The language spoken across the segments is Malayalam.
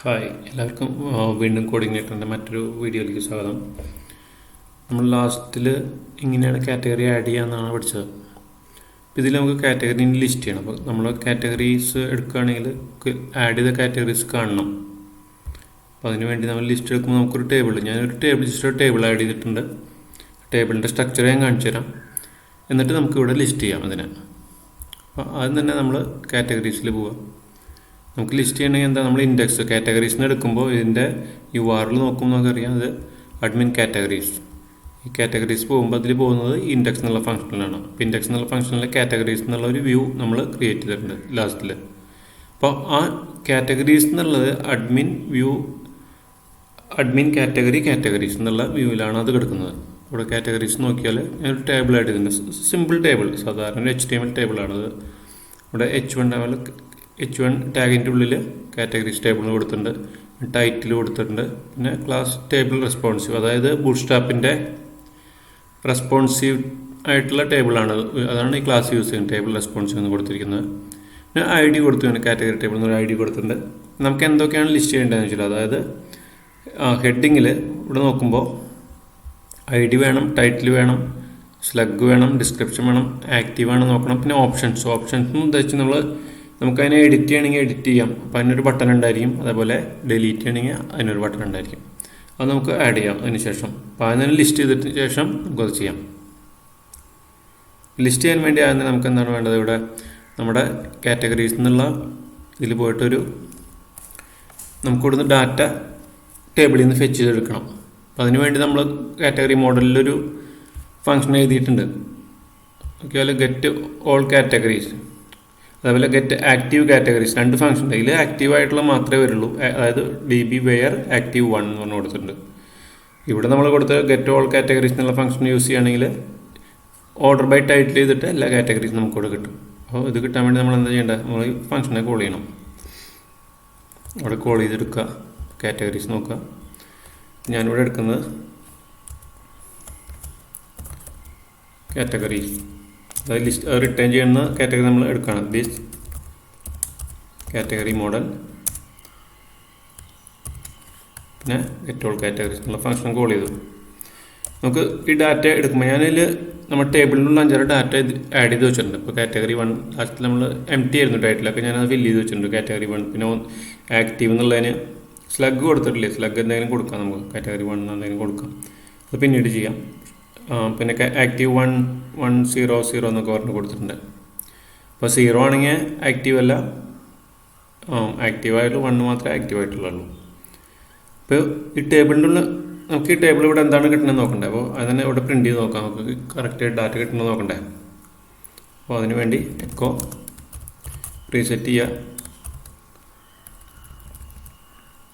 ഹായ് എല്ലാവർക്കും വീണ്ടും കോഡിനേറ്ററിൻ്റെ മറ്റൊരു വീഡിയോയിലേക്ക് സ്വാഗതം. നമ്മൾ ലാസ്റ്റിൽ ഇങ്ങനെയാണ് കാറ്റഗറി ആഡ് ചെയ്യാമെന്നാണ് പഠിച്ചത്. അപ്പോൾ ഇതിൽ നമുക്ക് കാറ്റഗറി ലിസ്റ്റ് ചെയ്യണം. അപ്പോൾ നമ്മൾ കാറ്റഗറീസ് എടുക്കുകയാണെങ്കിൽ ആഡ് ചെയ്ത കാറ്റഗറീസ് കാണണം. അപ്പോൾ അതിന് വേണ്ടി നമ്മൾ ലിസ്റ്റ് എടുക്കുമ്പോൾ നമുക്കൊരു ടേബിൾ, ഞാനൊരു ടേബിൾ ആഡ് ചെയ്തിട്ടുണ്ട്. ടേബിളിൻ്റെ സ്ട്രക്ചർ ഞാൻ കാണിച്ചു തരാം. എന്നിട്ട് നമുക്കിവിടെ ലിസ്റ്റ് ചെയ്യാം അതിനെ. അപ്പോൾ ആദ്യം തന്നെ നമ്മൾ കാറ്റഗറീസിൽ പോവുക. നമുക്ക് ലിസ്റ്റ് ചെയ്യണമെങ്കിൽ എന്താ, നമ്മൾ ഇൻഡെക്സ് കാറ്റഗറീസിന് എടുക്കുമ്പോൾ ഇതിൻ്റെ URL നോക്കുമ്പോൾ നമുക്കറിയാം അത് അഡ്മിൻ കാറ്റഗറീസ്. ഈ കാറ്റഗറീസ് പോകുമ്പോൾ അതിൽ പോകുന്നത് ഇൻഡെക്സ് എന്നുള്ള ഫംഗ്ഷനിലാണ്. അപ്പോൾ ഇൻഡെക്സ് എന്നുള്ള ഫംഗ്ഷനിൽ കാറ്റഗറീസ് എന്നുള്ള ഒരു വ്യൂ നമ്മൾ ക്രിയേറ്റ് ചെയ്തിട്ടുണ്ട് ലാസ്റ്റിൽ. അപ്പോൾ ആ കാറ്റഗറീസ് എന്നുള്ളത് അഡ്മിൻ കാറ്റഗറീസ് എന്നുള്ള വ്യൂവിലാണ് അത് കിടക്കുന്നത്. ഇവിടെ കാറ്റഗറീസ് നോക്കിയാൽ ഞാനൊരു ടേബിൾ ആയിട്ട് ഇതിൻ്റെ സിമ്പിൾ ടേബിൾ, സാധാരണ HTML ടേബിളാണത്. ഇവിടെ H1 ടാഗിൻ്റെ ഉള്ളിൽ കാറ്റഗറീസ് ടേബിൾ കൊടുത്തിട്ടുണ്ട്, ടൈറ്റിൽ കൊടുത്തിട്ടുണ്ട്, പിന്നെ ക്ലാസ് ടേബിൾ റെസ്പോൺസീവ്, അതായത് ബൂട്ട്സ്ട്രാപ്പിൻ്റെ റെസ്പോൺസീവ് ആയിട്ടുള്ള ടേബിളാണ്. അതാണ് ഈ ക്ലാസ് യൂസ് ചെയ്യുന്നത്, ടേബിൾ റെസ്പോൺസീവ് എന്ന് കൊടുത്തിരിക്കുന്നത്. പിന്നെ ID കൊടുത്തിട്ടുണ്ട്, കാറ്റഗറി ടേബിൾ എന്നൊരു ID കൊടുത്തിട്ടുണ്ട്. നമുക്ക് എന്തൊക്കെയാണ് ലിസ്റ്റ് ചെയ്യേണ്ടതെന്ന് വെച്ചാൽ, അതായത് ഹെഡിങ്ങിൽ ഇവിടെ നോക്കുമ്പോൾ ID വേണം, ടൈറ്റിൽ വേണം, സ്ലഗ് വേണം, ഡിസ്ക്രിപ്ഷൻ വേണം, ആക്റ്റീവ് വേണം നോക്കണം. പിന്നെ ഓപ്ഷൻസ് ഉദ്ദേശിച്ച് നമുക്കതിനെ എഡിറ്റ് ചെയ്യണമെങ്കിൽ എഡിറ്റ് ചെയ്യാം. അപ്പോൾ അതിനൊരു ബട്ടൺ ഉണ്ടായിരിക്കും. അതേപോലെ ഡിലീറ്റ് ചെയ്യണമെങ്കിൽ അതിനൊരു ബട്ടൺ ഉണ്ടായിരിക്കും. അത് നമുക്ക് ആഡ് ചെയ്യാം അതിന് ശേഷം. അപ്പോൾ അതിനെ ലിസ്റ്റ് ചെയ്തതിന് ശേഷം നമുക്കത് ചെയ്യാം. ലിസ്റ്റ് ചെയ്യാൻ വേണ്ടി ആദ്യം നമുക്ക് എന്താണ് വേണ്ടത്, ഇവിടെ നമ്മുടെ കാറ്റഗറീസ് എന്നുള്ള ഇതിൽ പോയിട്ടൊരു നമുക്കിവിടുന്ന് ഡാറ്റ ടേബിളിൽ നിന്ന് ഫെച്ച് ചെയ്തെടുക്കണം. അപ്പോൾ അതിന് വേണ്ടി നമ്മൾ കാറ്റഗറി മോഡലിലൊരു ഫംഗ്ഷൻ എഴുതിയിട്ടുണ്ട്. ഓക്കെ, ഗെറ്റ് ഓൾ കാറ്റഗറീസ്, അതേപോലെ ഗെറ്റ് ആക്റ്റീവ് കാറ്റഗറീസ്, രണ്ട് ഫംഗ്ഷൻ ഉണ്ട്. ഇതിൽ ആക്റ്റീവായിട്ടുള്ള മാത്രമേ വരുള്ളൂ. അതായത് DB where active 1 എന്ന് പറഞ്ഞ് കൊടുത്തിട്ടുണ്ട്. ഇവിടെ നമ്മൾ കൊടുത്ത ഗെറ്റ് ഓൾ കാറ്റഗറീസ് എന്നുള്ള ഫംഗ്ഷൻ യൂസ് ചെയ്യുകയാണെങ്കിൽ ഓർഡർ ബൈ ടൈറ്റിൽ ചെയ്തിട്ട് എല്ലാ കാറ്റഗറീസും നമുക്കിവിടെ കിട്ടും. അപ്പോൾ ഇത് കിട്ടാൻ വേണ്ടി നമ്മൾ എന്താ ചെയ്യേണ്ടത്, നമ്മൾ ഈ ഫംഗ്ഷനെ കോൾ ചെയ്യണം. അവിടെ കോൾ ചെയ്തെടുക്കുക, കാറ്റഗറീസ് നോക്കുക. ഞാനിവിടെ എടുക്കുന്നത് കാറ്റഗറീസ്, അതായത് ലിസ്റ്റ് റിട്ടേൺ ചെയ്യുന്ന കാറ്റഗറി നമ്മൾ എടുക്കണം. ദിസ് കാറ്റഗറി മോഡൽ, പിന്നെ ഗെറ്റ് ഓൾ കാറ്റഗറീസ് എന്നുള്ള ഫംഗ്ഷൻ കോൾ ചെയ്തു. നമുക്ക് ഈ ഡാറ്റ എടുക്കുമ്പോൾ ഞാനതിൽ നമ്മുടെ ടേബിളിലുള്ള 5 ഡാറ്റ ആഡ് ചെയ്ത് വെച്ചിട്ടുണ്ട്. ഇപ്പോൾ കാറ്റഗറി 1 ലാസ്റ്റിൽ നമ്മൾ empty ആയിരുന്നു ടൈറ്റിലൊക്കെ, ഞാനത് ഫില്ല് ചെയ്ത് വെച്ചിട്ടുണ്ട് കാറ്റഗറി 1. പിന്നെ ആക്റ്റീവ് എന്നുള്ളതിന് സ്ലഗ് കൊടുത്തിട്ടില്ലേ, സ്ലഗ് എന്തെങ്കിലും കൊടുക്കാം നമുക്ക്, കാറ്റഗറി 1 എന്തെങ്കിലും കൊടുക്കാം. അത് പിന്നീട് ചെയ്യാം. പിന്നെ ആക്റ്റീവ് 100 എന്നൊക്കെ പറഞ്ഞ് കൊടുത്തിട്ടുണ്ട്. അപ്പോൾ 0 ആണെങ്കിൽ ആക്റ്റീവ് അല്ല, ആക്റ്റീവായിട്ടുള്ള 1 മാത്രമേ ആക്റ്റീവായിട്ടുള്ളൂ. അപ്പോൾ ഈ ടേബിളിൻ്റെ ഉള്ള നമുക്ക് ഈ ടേബിൾ ഇവിടെ എന്താണ് കിട്ടുന്നത് നോക്കണ്ടേ. അപ്പോൾ അത് തന്നെ ഇവിടെ പ്രിൻറ്റ് ചെയ്ത് നോക്കാം, നമുക്ക് കറക്റ്റ് ഡാറ്റ കിട്ടുന്നത് നോക്കണ്ടേ. അപ്പോൾ അതിന് വേണ്ടി എക്കോ റീസെറ്റ് ചെയ്യുക.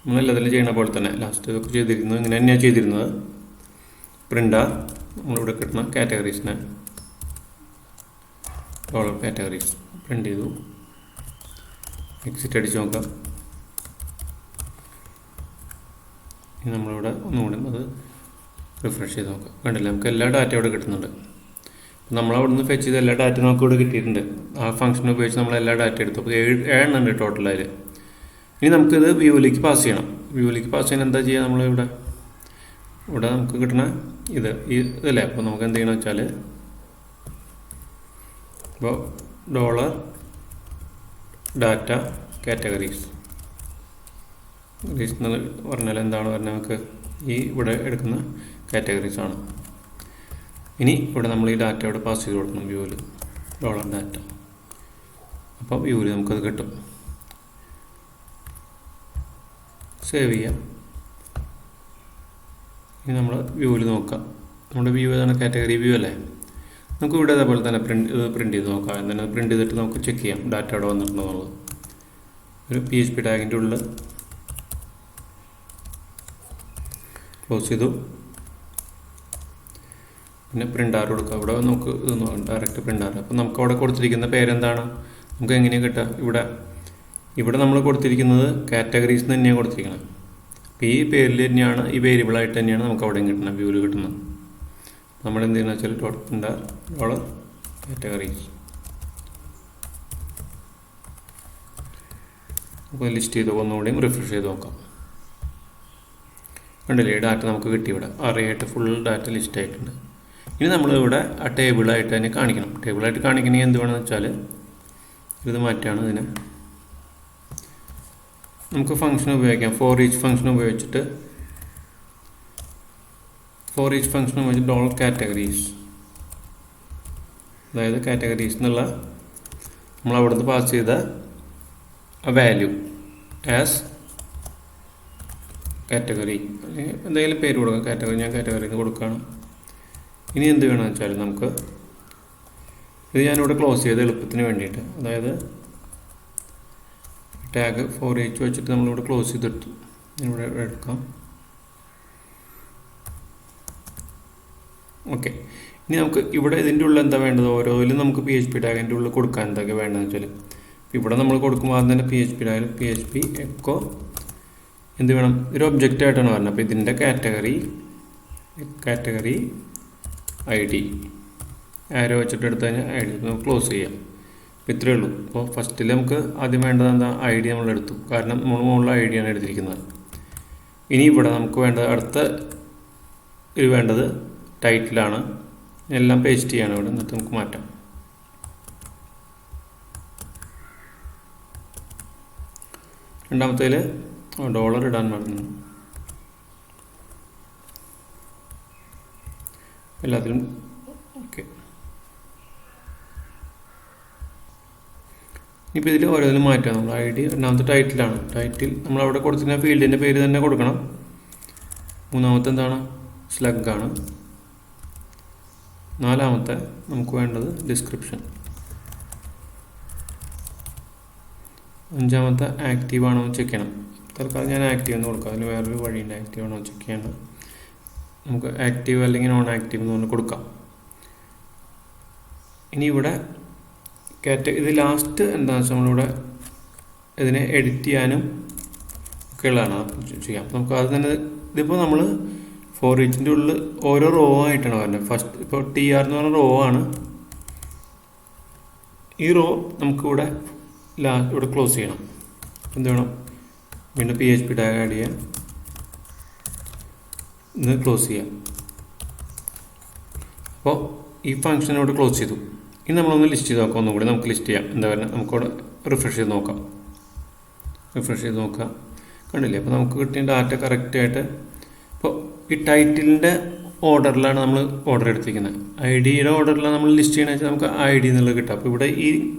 നമ്മളെല്ലാത്തിലും ചെയ്യുന്ന പോലെ തന്നെ ലാസ്റ്റ് ഇതൊക്കെ ചെയ്തിരുന്നത് ഇങ്ങനെ തന്നെയാണ് ചെയ്തിരുന്നത്. പ്രിൻ്റ് നമ്മളിവിടെ കിട്ടുന്ന കാറ്റഗറീസിനെ ഡോളർ കാറ്റഗറീസ് പ്രിൻ്റ് ചെയ്തു. എക്സിറ്റ് അടിച്ച് നോക്കാം. ഇനി നമ്മളിവിടെ ഒന്നുകൂടി അത് റിഫ്രഷ് ചെയ്ത് നോക്കാം. കണ്ടില്ല, നമുക്ക് എല്ലാ ഡാറ്റ ഇവിടെ കിട്ടുന്നുണ്ട്. നമ്മളവിടെ നിന്ന് ഫെച്ച് ചെയ്ത എല്ലാ ഡാറ്റ നമുക്ക് ഇവിടെ കിട്ടിയിട്ടുണ്ട്. ആ ഫംഗ്ഷൻ ഉപയോഗിച്ച് നമ്മൾ എല്ലാ ഡാറ്റ എടുത്തു. അപ്പോൾ 7 ഉണ്ട് ടോട്ടൽ അതിൽ. ഇനി നമുക്കിത് വ്യൂവിലേക്ക് പാസ് ചെയ്യണം. വ്യൂവിലേക്ക് പാസ് ചെയ്യാൻ എന്താ ചെയ്യുക, നമ്മളിവിടെ നമുക്ക് കിട്ടുന്ന ഇതല്ലേ. അപ്പോൾ നമുക്ക് എന്ത് ചെയ്യണമെന്ന് വെച്ചാൽ, ഇപ്പോൾ ഡോളർ ഡാറ്റ കാറ്റഗറീസ് എന്ന് പറഞ്ഞാൽ എന്താണ് പറഞ്ഞാൽ, നമുക്ക് ഇവിടെ എടുക്കുന്ന കാറ്റഗറീസ് ആണ്. ഇനി ഇവിടെ നമ്മൾ ഈ ഡാറ്റ ഇവിടെ പാസ് ചെയ്ത് കൊടുക്കണം വ്യൂവിൽ, ഡോളർ ഡാറ്റ. അപ്പോൾ വ്യൂവിൽ നമുക്കത് കിട്ടും. സേവ് ചെയ്യാം. ഇനി നമ്മൾ വ്യൂവിൽ നോക്കാം. നമ്മുടെ വ്യൂ ഏതാണ്, കാറ്റഗറി വ്യൂ അല്ലേ. നമുക്ക് ഇവിടെ അതേപോലെ തന്നെ പ്രിൻറ്റ് ചെയ്ത് നോക്കാം. എന്താണ് പ്രിൻറ്റ് ചെയ്തിട്ട് നമുക്ക് ചെക്ക് ചെയ്യാം ഡാറ്റ അവിടെ വന്നിട്ടുണ്ടോ എന്നുള്ളത്. ഒരു PHP ടാഗിൻ്റെ ഉള്ളിൽ ക്ലോസ് ചെയ്തു. പിന്നെ പ്രിൻ്റ് കൊടുക്കുക. ഇവിടെ നമുക്ക് ഡയറക്റ്റ് പ്രിൻ്റ്. അപ്പോൾ നമുക്ക് അവിടെ കൊടുത്തിരിക്കുന്ന പേരെന്താണ്, നമുക്ക് എങ്ങനെയാണ് കിട്ടുക, ഇവിടെ നമ്മൾ കൊടുത്തിരിക്കുന്നത് കാറ്റഗറീസ് തന്നെയാണ് കൊടുത്തിരിക്കുന്നത്. അപ്പോൾ ഈ പേരിൽ തന്നെയാണ്, ഈ വേരിയബിളായിട്ട് തന്നെയാണ് നമുക്ക് അവിടെയും കിട്ടുന്നത്, വ്യൂവിൽ കിട്ടുന്നത്. നമ്മൾ എന്ത് ചെയ്യുന്നത് വെച്ചാൽ ഡോളർ കാറ്റഗറീസ് നമുക്ക് ലിസ്റ്റ് ചെയ്ത് ഒന്നുകൂടിയും റിഫ്രഷ് ചെയ്ത് നോക്കാം. കണ്ടില്ലേ, ഡാറ്റ നമുക്ക് കിട്ടി. ഇവിടെ അറേയായിട്ട് ഫുൾ ഡാറ്റ ലിസ്റ്റ് ആയിട്ടുണ്ട്. ഇനി നമ്മളിവിടെ ആ ടേബിളായിട്ട് തന്നെ കാണിക്കണം. ടേബിളായിട്ട് കാണിക്കണമെങ്കിൽ എന്ത് വേണമെന്ന് വെച്ചാൽ ഇത് മാറ്റാണ്. ഇതിനെ നമുക്ക് ഫംഗ്ഷൻ ഉപയോഗിക്കാം. ഫോർ ഈച്ച് ഫംഗ്ഷൻ ഉപയോഗിച്ചിട്ട് ഡോളർ കാറ്റഗറീസ്, അതായത് കാറ്റഗറീസ് എന്നുള്ള നമ്മൾ അവിടുന്ന് പാസ് ചെയ്ത വാല്യൂ ആസ് കാറ്റഗറി, അല്ലെങ്കിൽ എന്തെങ്കിലും പേര് കൊടുക്കാം. കാറ്റഗറി ഞാൻ കാറ്റഗറിന്ന് കൊടുക്കുകയാണ്. ഇനി എന്ത് വേണമെന്ന് വെച്ചാൽ നമുക്ക് ഇത് ഞാനിവിടെ ക്ലോസ് ചെയ്ത് എളുപ്പത്തിന് വേണ്ടിയിട്ട്, അതായത് ടാഗ് ഫോർ ഈച്ച് വെച്ചിട്ട് നമ്മളിവിടെ ക്ലോസ് ചെയ്തെടുത്തു. ഇവിടെ എടുക്കാം. ഓക്കെ. ഇനി നമുക്ക് ഇവിടെ ഇതിൻ്റെ ഉള്ളിൽ എന്താ വേണ്ടത്, ഓരോതിലും നമുക്ക് PHP ടാഗിൻ്റെ ഉള്ളിൽ കൊടുക്കാൻ എന്തൊക്കെ വേണ്ടതെന്ന് വെച്ചാൽ, ഇവിടെ നമ്മൾ കൊടുക്കുമ്പോൾ ആദ്യം തന്നെ PHP ടാഗിൽ PHP എക്കോ എന്ത് വേണം, ഒരു ഒബ്ജക്റ്റ് ആയിട്ടാണ് പറഞ്ഞത്. അപ്പോൾ ഇതിൻ്റെ കാറ്റഗറി ID ആരോ വെച്ചിട്ട് എടുത്തു കഴിഞ്ഞാൽ ID നമുക്ക് ക്ലോസ് ചെയ്യാം. അപ്പോൾ ഇത്രയേ ഉള്ളൂ. അപ്പോൾ ഫസ്റ്റിൽ നമുക്ക് ആദ്യം വേണ്ടത് എന്താ, ID നമ്മൾ എടുത്തു, കാരണം നമ്മൾ മുകളിൽ ID ആണ് എടുത്തിരിക്കുന്നത്. ഇനി ഇവിടെ നമുക്ക് വേണ്ടത് അടുത്ത വേണ്ടത് ടൈറ്റിലാണ്. എല്ലാം പേസ്റ്റ് ചെയ്യാണ് ഇവിടെ, എന്നിട്ട് നമുക്ക് മാറ്റാം. രണ്ടാമത്തേൽ ഡോളർ ഇടാൻ പറഞ്ഞു. എല്ലാത്തിലും ഓക്കെ. ഇപ്പോൾ ഇതിൽ ഓരോന്നിലും മാറ്റാം. നമ്മൾ ID രണ്ടാമത്തെ ടൈറ്റിലാണ്. ടൈറ്റിൽ നമ്മളവിടെ കൊടുത്തിരുന്ന ഫീൽഡിൻ്റെ പേര് തന്നെ കൊടുക്കണം. മൂന്നാമത്തെ എന്താണ്, സ്ലഗാണ്. നാലാമത്തെ നമുക്ക് വേണ്ടത് ഡിസ്ക്രിപ്ഷൻ. അഞ്ചാമത്തെ ആക്റ്റീവ് ആണോ എന്ന് ചെക്ക് ചെയ്യണം. തൽക്കാലം ഞാൻ ആക്റ്റീവ് എന്ന് കൊടുക്കാം. അതിന് വേറൊരു വഴിയുണ്ട്, ആക്റ്റീവ് ആണോ ചെക്ക് ചെയ്യേണ്ടത്. നമുക്ക് ആക്റ്റീവ് അല്ലെങ്കിൽ നോൺ ആക്റ്റീവ് എന്ന് പറഞ്ഞ് കൊടുക്കാം. ഇനി ഇവിടെ ഇത് ലാസ്റ്റ് എന്താണെന്ന് വെച്ചാൽ നമ്മളിവിടെ ഇതിനെ എഡിറ്റ് ചെയ്യാനും ഒക്കെ ഉള്ളതാണ് ചെയ്യാം. നമുക്ക് അത് തന്നെ ഇതിപ്പോൾ നമ്മൾ ഫോർ ഈച്ചിൻ്റെ ഉള്ളിൽ ഓരോ റോ ആയിട്ടാണ് വരുന്നത്. ഫസ്റ്റ് ഇപ്പോൾ TR എന്ന് പറഞ്ഞ റോ ആണ്. ഈ റോ നമുക്കിവിടെ ഇവിടെ ക്ലോസ് ചെയ്യണം. എന്ത് വേണം, വീണ്ടും PHP ടാഗ് ആഡ് ചെയ്യാം, ഇത് ക്ലോസ് ചെയ്യാം. അപ്പോൾ ഈ ഫംഗ്ഷൻ ഇവിടെ ക്ലോസ് ചെയ്തു. ഇനി നമ്മളൊന്ന് ലിസ്റ്റ് ചെയ്ത് നോക്കാം. ഒന്നുകൂടി നമുക്ക് ലിസ്റ്റ് ചെയ്യാം. എന്താ പറയുക, നമുക്കവിടെ റിഫ്രഷ് ചെയ്ത് നോക്കാം. കണ്ടില്ലേ, അപ്പോൾ നമുക്ക് കിട്ടിയ ഡാറ്റ കറക്റ്റായിട്ട്. ഇപ്പോൾ ഈ ടൈറ്റിലിൻ്റെ ഓർഡറിലാണ് നമ്മൾ ഓർഡർ എടുത്തിരിക്കുന്നത്. IDയുടെ ഓർഡറിലാണ് നമ്മൾ ലിസ്റ്റ് ചെയ്യണമെന്ന് വെച്ചാൽ നമുക്ക് ID എന്നുള്ളത് കിട്ടും. അപ്പോൾ ഇവിടെ ഈ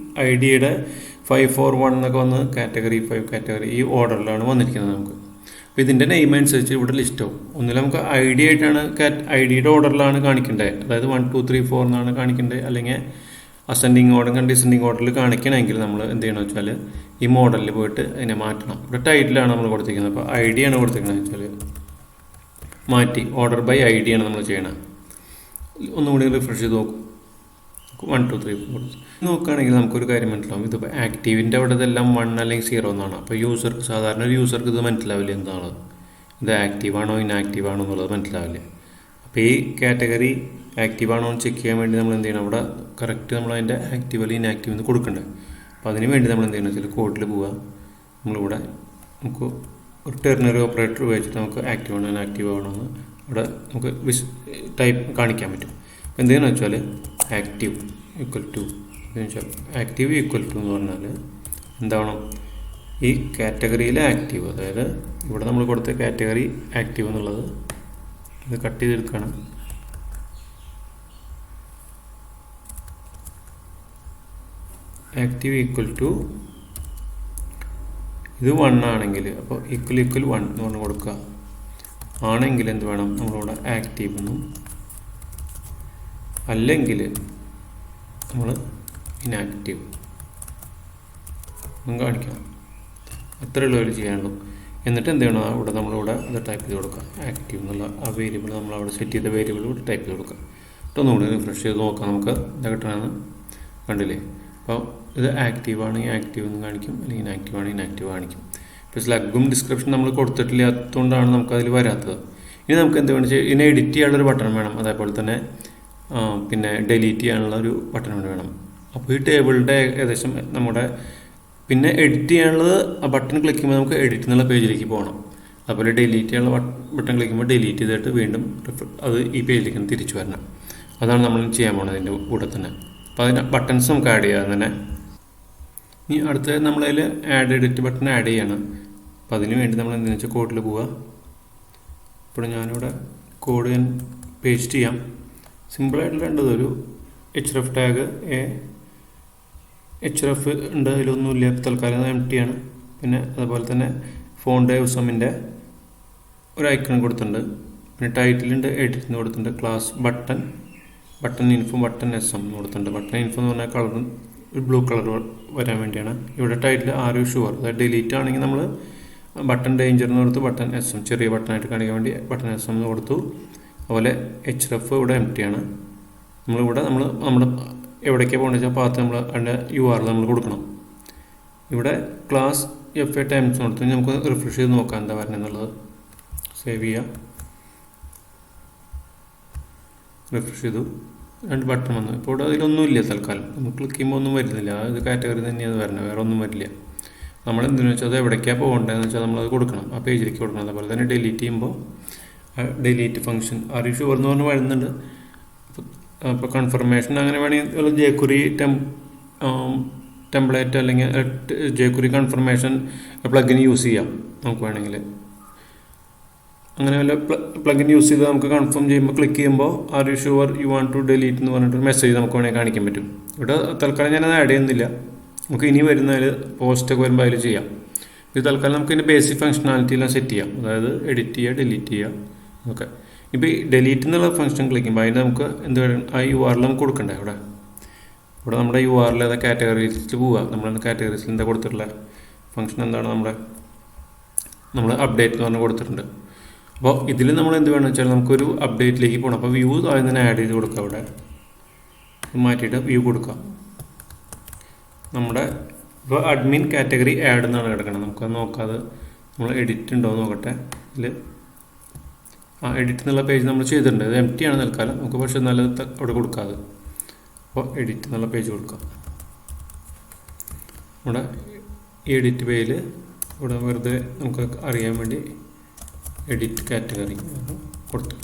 IDയുടെ 541 എന്നൊക്കെ വന്ന് കാറ്റഗറി 5 കാറ്റഗറി ഈ ഓർഡറിലാണ് വന്നിരിക്കുന്നത് നമുക്ക്. അപ്പോൾ ഇതിൻ്റെ നെയിം അനുസരിച്ച് ഇവിടെ ലിസ്റ്റ് ആവും. ഒന്നിൽ നമുക്ക് ID ആയിട്ടാണ് IDയുടെ ഓർഡറിലാണ് കാണിക്കേണ്ടത്, അതായത് 1 2 3 4 എന്നാണ് കാണിക്കേണ്ടത്. അല്ലെങ്കിൽ അസെൻഡിങ് ഓർഡർ ഡിസെൻഡിങ് ഓർഡറിൽ കാണിക്കണമെങ്കിൽ നമ്മൾ എന്ത് ചെയ്യണമെന്ന് വെച്ചാൽ ഈ മോഡലിൽ പോയിട്ട് അതിനെ മാറ്റണം. ഇവിടെ ടൈറ്റിലാണ് നമ്മൾ കൊടുത്തിരിക്കുന്നത്. അപ്പോൾ ID ആണ് കൊടുത്തിരിക്കുന്നത് വെച്ചാൽ മാറ്റി ഓർഡർ ബൈ ID ആണ് നമ്മൾ ചെയ്യണം. ഒന്നുകൂടി റിഫ്രഷ് ചെയ്ത് നോക്കും. 1 2 3 4 നോക്കുകയാണെങ്കിൽ നമുക്കൊരു കാര്യം മനസ്സിലാവും. ഇതിപ്പോൾ ആക്റ്റീവിൻ്റെ അവിടെ ഇതെല്ലാം 1 അല്ലെങ്കിൽ 0 എന്നാണ്. അപ്പോൾ സാധാരണ ഒരു യൂസർക്ക് ഇത് മനസ്സിലാവില്ല എന്താണ് ഇത് ആക്റ്റീവ് ആണോ ഇനാക്റ്റീവ് ആണോ എന്നുള്ളത് മനസ്സിലാവില്ല. അപ്പോൾ ഈ കാറ്റഗറി ആക്റ്റീവ് ആണോ എന്ന് ചെക്ക് ചെയ്യാൻ വേണ്ടി നമ്മൾ എന്ത് ചെയ്യണം, അവിടെ കറക്റ്റ് നമ്മൾ അതിൻ്റെ ആക്റ്റീവ് അല്ലെങ്കിൽ ഇനാക്റ്റീവ് എന്ന് കൊടുക്കണ്ടേ. അപ്പോൾ അതിന് വേണ്ടി നമ്മൾ എന്ത് ചെയ്യണം വെച്ചാൽ കോഡിൽ പോവുക. നമ്മളിവിടെ നമുക്ക് ഒരു ടെർണറി ഓപ്പറേറ്റർ ഉപയോഗിച്ചിട്ട് നമുക്ക് ആക്റ്റീവ് ആണോ ഇനാക്റ്റീവ് ആണോ എന്ന് ഇവിടെ നമുക്ക് ടൈപ്പ് കാണിക്കാൻ പറ്റും. അപ്പോൾ എന്തെന്ന് വെച്ചാൽ ആക്റ്റീവ് ഈക്വൽ ടു എന്ന് വെച്ചാൽ ആക്റ്റീവ് ഈക്വൽ ടു എന്ന് പറഞ്ഞാൽ എന്താവണം, ഈ കാറ്റഗറിയിലെ ആക്റ്റീവ്, അതായത് ഇവിടെ നമ്മൾ കൊടുത്ത കാറ്റഗറി ആക്റ്റീവ് എന്നുള്ളത് ഇത് കട്ട് ചെയ്തെടുക്കുകയാണ്. ആക്റ്റീവ് ഈക്വൽ ടു ഇത് 1 ആണെങ്കിൽ അപ്പോൾ ഈക്വൽ 1 എന്ന് പറഞ്ഞ് കൊടുക്കുക. ആണെങ്കിൽ എന്ത് വേണം, നമ്മളിവിടെ ആക്റ്റീവ് എന്നും, അല്ലെങ്കിൽ നമ്മൾ ഇനാക്റ്റീവ് ഒന്നും കാണിക്കണം. അത്ര ഉള്ളവർ ചെയ്യാനുള്ളൂ. എന്നിട്ട് എന്ത് ചെയ്യണം, ഇവിടെ നമ്മളിവിടെ അത് ടൈപ്പ് ചെയ്ത് കൊടുക്കുക. ആക്റ്റീവ് എന്നുള്ള ആ വേരിയബിൾ നമ്മളവിടെ സെറ്റ് ചെയ്ത വേരിയബിൾ ഇവിടെ ടൈപ്പ് ചെയ്ത് കൊടുക്കുക. ഒന്നുകൂടി റിഫ്രഷ് ചെയ്ത് നോക്കാം നമുക്ക് എന്താ കിട്ടണമെന്ന്. കണ്ടില്ലേ, അപ്പോൾ ഇത് ആക്റ്റീവ് ആണെങ്കിൽ ആക്റ്റീവ് എന്ന് കാണിക്കും, അല്ലെങ്കിൽ ഇനാക്റ്റീവ് ആണെങ്കിൽ ഇനാക്റ്റീവ് കാണിക്കും. ഇപ്പോൾ സ്ലഗും ഡിസ്ക്രിപ്ഷൻ നമ്മൾ കൊടുത്തിട്ടില്ലാത്തതുകൊണ്ടാണ് നമുക്കതിൽ വരാത്തത്. ഇനി നമുക്ക് എന്ത് വേണം വെച്ചാൽ ഇതിനെ എഡിറ്റ് ചെയ്യാനുള്ളൊരു ബട്ടൺ വേണം. അതേപോലെ തന്നെ പിന്നെ ഡിലീറ്റ് ചെയ്യാനുള്ള ഒരു ബട്ടൺ വേണം. അപ്പോൾ ഈ ടേബിളിൻ്റെ ഏകദേശം നമ്മുടെ പിന്നെ എഡിറ്റ് ചെയ്യാനുള്ളത് ആ ബട്ടൺ ക്ലിക്ക് ചെയ്യുമ്പോൾ നമുക്ക് എഡിറ്റ് എന്നുള്ള പേജിലേക്ക് പോകണം. അതുപോലെ ഡിലീറ്റ് ചെയ്യാനുള്ള ബട്ടൺ ക്ലിക്ക് ചെയ്യുമ്പോൾ ഡിലീറ്റ് ചെയ്തിട്ട് വീണ്ടും അത് ഈ പേജിലേക്ക് തിരിച്ചു വരണം. അതാണ് നമ്മൾ ചെയ്യാൻ പോകുന്നത് അതിൻ്റെ കൂടെ തന്നെ. അപ്പോൾ അതിന് ബട്ടൺസ് നമുക്ക് ആഡ് ചെയ്യാം തന്നെ. ഇനി അടുത്തത് നമ്മളതിൽ ആഡ് എഡിറ്റ് ബട്ടൺ ആഡ് ചെയ്യണം. അപ്പോൾ അതിന് വേണ്ടി നമ്മൾ എന്താണെന്ന് വെച്ചാൽ കോഡിൽ പോവുക. ഇപ്പോൾ ഞാനിവിടെ കോഡ് ഞാൻ പേസ്റ്റ് ചെയ്യാം. സിമ്പിളായിട്ടുള്ള ഉണ്ട്. ഒരു href ടാഗ് href ഉണ്ട്, അതിലൊന്നുമില്ല. തൽക്കാലം empty ആണ്. പിന്നെ അതുപോലെ തന്നെ ഫോണ്ട് യൂസമിൻ്റെ ഒരു ഐക്കൺ കൊടുത്തിട്ടുണ്ട്. പിന്നെ ടൈറ്റിലുണ്ട്, എഡിറ്റിന് കൊടുത്തിട്ടുണ്ട്, class button info button SM കൊടുത്തിട്ടുണ്ട്. ബട്ടൺ ഇൻഫോ എന്ന് പറഞ്ഞാൽ കളർ ഒരു ബ്ലൂ കളർ വരാൻ വേണ്ടിയാണ്. ഇവിടെ ടൈറ്റിൽ ആർ യു ഷുവർ, അതായത് ഡിലീറ്റ് ആണെങ്കിൽ നമ്മൾ ബട്ടൺ ഡേഞ്ചർ എന്ന് കൊടുത്ത് ബട്ടൺ SM ചെറിയ ബട്ടണായിട്ട് കാണിക്കാൻ വേണ്ടി ബട്ടൺ SM എന്ന് കൊടുത്തു. അതുപോലെ href ഇവിടെ empty ആണ്. നമ്മളിവിടെ നമ്മുടെ എവിടേക്കാണ് പോകേണ്ടത് വെച്ചാൽ പാത്ത് നമ്മൾ അതിൻ്റെ URL നമ്മൾ കൊടുക്കണം. ഇവിടെ ക്ലാസ് FA ടൈംസ് കൊടുത്ത് നമുക്ക് റിഫ്രഷ് ചെയ്ത് നോക്കാം എന്താ പറഞ്ഞെന്നുള്ളത്. സേവ് ചെയ്യുക, റിഫ്രഷ് ചെയ്തു, 2 ബട്ടൺ വന്നു. ഇപ്പോൾ ഇവിടെ അതിലൊന്നുമില്ല തൽക്കാലം. നമുക്ക് ക്ലിക്ക് ചെയ്യുമ്പോൾ ഒന്നും വരുന്നില്ല. ഇത് കാറ്റഗറി തന്നെയാണ് വരുന്നത്, വേറെ ഒന്നും വരില്ല. നമ്മൾ എന്തെന്ന് വെച്ചാൽ അത് എവിടേക്കാണ് പോകേണ്ടതെന്ന് വെച്ചാൽ നമ്മളത് കൊടുക്കണം, ആ പേജിലേക്ക് കൊടുക്കണം. അതുപോലെ തന്നെ ഡിലീറ്റ് ചെയ്യുമ്പോൾ delete function R you sure എന്ന് പറഞ്ഞ് വരുന്നുണ്ട്. അപ്പോൾ കൺഫർമേഷൻ അങ്ങനെ വേണമെങ്കിൽ ജേക്കുറി ടെംപ്ലേറ്റ് അല്ലെങ്കിൽ ജേക്കുറി കൺഫർമേഷൻ പ്ലഗിൻ യൂസ് ചെയ്യാം. നമുക്ക് വേണമെങ്കിൽ അങ്ങനെ വല്ല പ്ലഗിൻ യൂസ് ചെയ്ത് നമുക്ക് കൺഫേം ചെയ്യുമ്പോൾ ക്ലിക്ക് ചെയ്യുമ്പോൾ are you sure you want to delete എന്ന് പറഞ്ഞിട്ടൊരു മെസ്സേജ് നമുക്ക് വേണമെങ്കിൽ കാണിക്കാൻ പറ്റും. ഇവിടെ തൽക്കാലം ഞാനത് ആഡ് ചെയ്യുന്നില്ല. നമുക്ക് ഇനി വരുന്നതിൽ പോസ്റ്റൊക്കെ വരുമ്പോൾ അതിൽ ചെയ്യാം. ഇത് തൽക്കാലം നമുക്ക് ഇതിൻ്റെ ബേസിക് ഫംഗ്ഷനാലിറ്റി എല്ലാം സെറ്റ് ചെയ്യാം. അതായത് എഡിറ്റ് ചെയ്യുക, ഡിലീറ്റ് ചെയ്യുക. ഓക്കെ, ഇപ്പോൾ ഈ ഡിലീറ്റ് എന്നുള്ള ഫംഗ്ഷൻ ക്ലിക്ക് ചെയ്യുമ്പോൾ അതിന് നമുക്ക് എന്ത് വേണം, ആ URL നമുക്ക് കൊടുക്കണ്ടേ. ഇവിടെ നമ്മുടെ URL ഏതാ കാറ്റഗറീസിൽ പോവുക. നമ്മൾ കാറ്റഗറീസിൽ എന്താ കൊടുത്തിട്ടുള്ള ഫംഗ്ഷൻ എന്താണ്, നമ്മൾ അപ്ഡേറ്റ് എന്ന് പറഞ്ഞ് കൊടുത്തിട്ടുണ്ട്. അപ്പോൾ ഇതിൽ നമ്മൾ എന്ത് വേണമെന്ന് വെച്ചാൽ നമുക്കൊരു അപ്ഡേറ്റിലേക്ക് പോകണം. അപ്പോൾ വ്യൂ ആദ്യം തന്നെ ആഡ് ചെയ്ത് കൊടുക്കുക. ഇവിടെ മാറ്റിയിട്ട് വ്യൂ കൊടുക്കുക. നമ്മുടെ ഇപ്പോൾ അഡ്മിൻ കാറ്റഗറി ആഡ് എന്നാണ് കിടക്കണം. നമുക്കത് നോക്കാതെ നമ്മൾ എഡിറ്റ് ഉണ്ടോ എന്ന് നോക്കട്ടെ. ഇതിൽ എഡിറ്റ് എന്നുള്ള പേജ് നമ്മൾ ചെയ്തിട്ടുണ്ട്. ഇത് empty ആണ് തൽക്കാലം. നമുക്ക് പക്ഷേ നല്ലത് അവിടെ കൊടുക്കാതെ. അപ്പോൾ എഡിറ്റ് എന്നുള്ള പേജ് കൊടുക്കാം. ഇവിടെ ഈ എഡിറ്റ് പേജിൽ ഇവിടെ വെറുതെ നമുക്ക് അറിയാൻ വേണ്ടി എഡിറ്റ് കാറ്റഗറി കൊടുത്തു.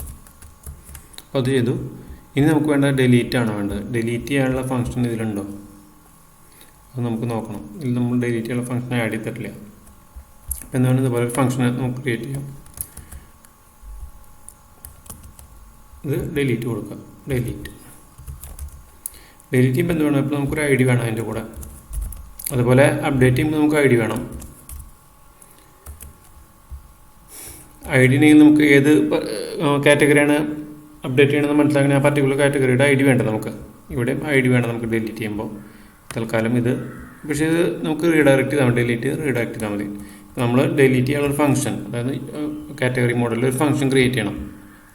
അപ്പോൾ അത് ചെയ്തു. ഇനി നമുക്ക് വേണ്ട ഡിലീറ്റ് ആണ് വേണ്ടത്. ഡിലീറ്റ് ചെയ്യാനുള്ള ഫംഗ്ഷൻ ഇതിലുണ്ടോ അത് നമുക്ക് നോക്കണം. ഇതിൽ നമ്മൾ ഡിലീറ്റ് ചെയ്യാനുള്ള ഫംഗ്ഷൻ ആഡ് ചെയ്തിട്ടില്ല. അപ്പോൾ എന്താണ് ഇതുപോലെ ഒരു ഫംഗ്ഷൻ നമുക്ക് ക്രിയേറ്റ് ചെയ്യാം. ഇത് ഡിലീറ്റ് കൊടുക്കുക. ഡിലീറ്റ് ചെയ്യുമ്പോൾ എന്ത് വേണം, ഇപ്പോൾ നമുക്കൊരു ID വേണം അതിൻ്റെ കൂടെ. അതുപോലെ അപ്ഡേറ്റ് ചെയ്യുമ്പോൾ നമുക്ക് ID വേണം. ID നമുക്ക് ഏത് കാറ്റഗറിയാണ് അപ്ഡേറ്റ് ചെയ്യണമെന്ന് മനസ്സിലാക്കാൻ ആ പർട്ടിക്കുലർ കാറ്റഗറിയുടെ ID വേണ്ട നമുക്ക്. ഇവിടെ ID വേണം നമുക്ക് ഡിലീറ്റ് ചെയ്യുമ്പോൾ. തൽക്കാലം ഇത് പക്ഷേ ഇത് നമുക്ക് റീഡയറക്റ്റ് ചെയ്താൽ മതി. റീഡയറക്റ്റ് ചെയ്താൽ മതി. നമ്മൾ ഡിലീറ്റ് ചെയ്യാനുള്ള ഒരു ഫംഗ്ഷൻ, അതായത് കാറ്റഗറി മോഡലിൽ ഒരു ഫംഗ്ഷൻ ക്രിയേറ്റ് ചെയ്യണം.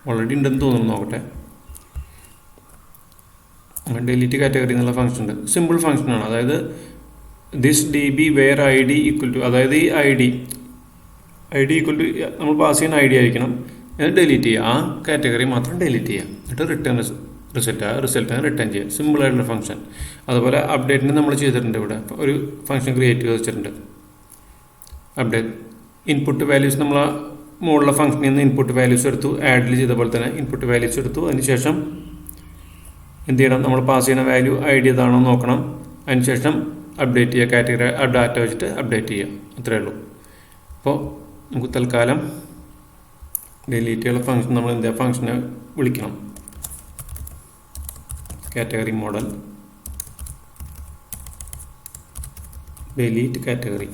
ഓൾറെഡി ഉണ്ടെന്ന് തോന്നുന്നു, നോക്കട്ടെ. ഡിലീറ്റ് കാറ്റഗറി എന്നുള്ള ഫംഗ്ഷൻ ഉണ്ട്. സിമ്പിൾ ഫംഗ്ഷനാണ്. അതായത് this DB where ID equal to, അതായത് ഈ ID ഈക്വൽ ടു നമ്മൾ പാസ് ചെയ്യുന്ന ID ആയിരിക്കണം. എന്നിട്ട് ഡിലീറ്റ് ചെയ്യുക. ആ കാറ്റഗറി മാത്രം ഡിലീറ്റ് ചെയ്യുക. എന്നിട്ട് റിട്ടേൺ റിസൾട്ടിനെ റിട്ടേൺ ചെയ്യുക. സിമ്പിളായിട്ടുള്ള ഫംഗ്ഷൻ. അതുപോലെ അപ്ഡേറ്റിന് നമ്മൾ ചെയ്തിട്ടുണ്ട്. ഇവിടെ ഒരു ഫംഗ്ഷൻ ക്രിയേറ്റ് ചെയ്ത് വെച്ചിട്ടുണ്ട്. അപ്ഡേറ്റ് ഇൻപുട്ട് വാല്യൂസ് നമ്മൾ ആ മുകളിലെ ഫംഗ്ഷനിൽ നിന്ന് ഇൻപുട്ട് വാല്യൂസ് എടുത്തു. ആഡിൽ ചെയ്ത പോലെ തന്നെ ഇൻപുട്ട് വാല്യൂസ് എടുത്തു. അതിനുശേഷം എന്ത് ചെയ്യണം, നമ്മൾ പാസ് ചെയ്യുന്ന വാല്യൂ ID ഏതാണോ നോക്കണം. അതിനുശേഷം അപ്ഡേറ്റ് ചെയ്യുക. കാറ്റഗറി ഡാറ്റ വെച്ചിട്ട് അപ്ഡേറ്റ് ചെയ്യുക. അത്രയേ ഉള്ളൂ. അപ്പോൾ നമുക്ക് തൽക്കാലം ഡിലീറ്റ് ചെയ്യുന്ന ഫംഗ്ഷൻ നമ്മൾ എന്താ ഫംഗ്ഷനെ വിളിക്കണം. കാറ്റഗറി മോഡൽ ഡിലീറ്റ് കാറ്റഗറി,